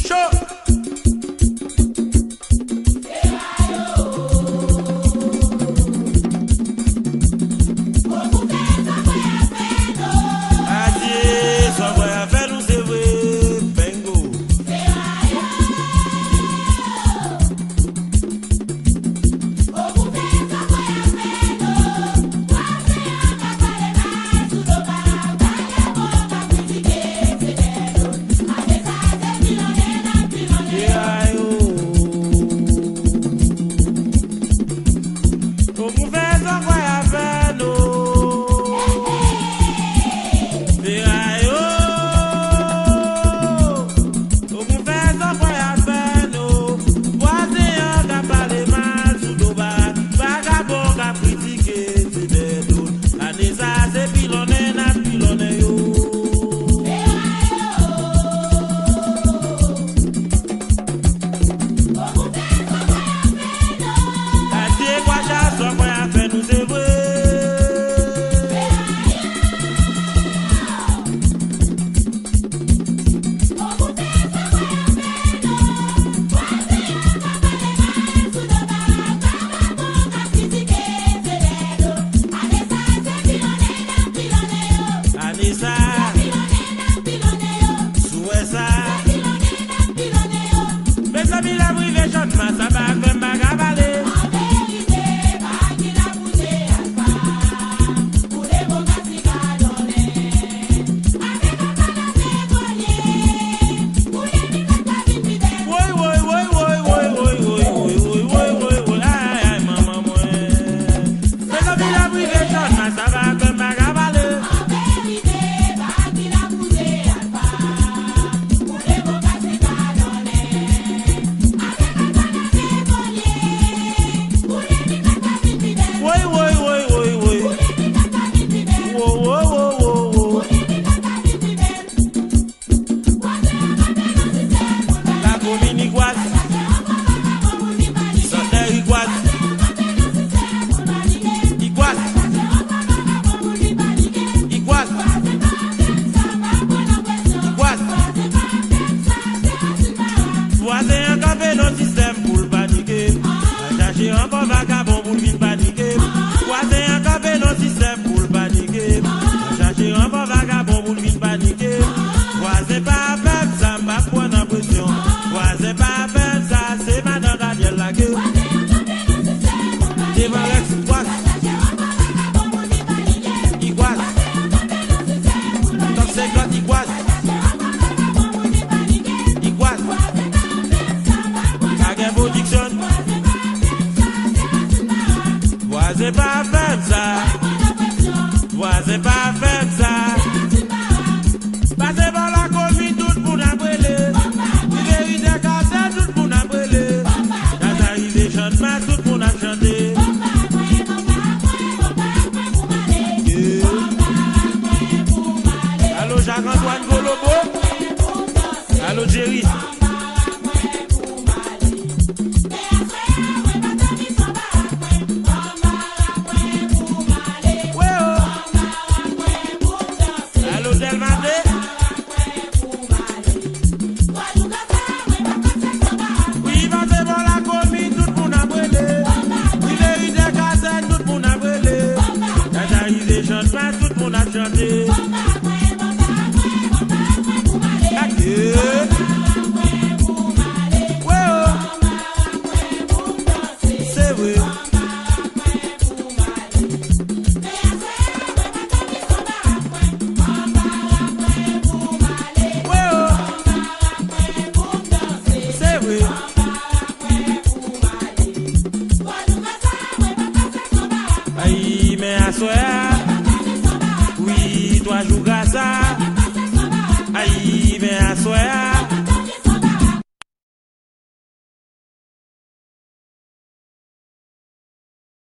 Chaud. Voisin en café dans le système pour le paniquer. Chercher un bon vagabond pour le paniquer. Voisin en café dans le système pour le paniquer. Chercher un bon vagabond pour le paniquer. Voisin pas faire ça, m'a prendre en pression. Voisin pas faire ça, c'est madame Daniel la gueule. Devant Rex, Iguaz. Iguaz. Top 50, Iguaz. Iguaz. Kagebo Dixon. Voisin pas faire ça. Voisin pas faire ça. Passez par la commune, tout pour n'abrêler. Il vérité cassé, tout pour n'abrêler. Nationalisation, mais tout pour n'a chanter. Allô Jacques-Antoine Golobo. Allô Jerry. Allô Delmade. Oui, passez par la commune, tout pour n'abrêler. Il vérité cassé, tout pour n'abrêler. Nationalisation, mais tout pour n'a chanter. Aïe, mais à soi.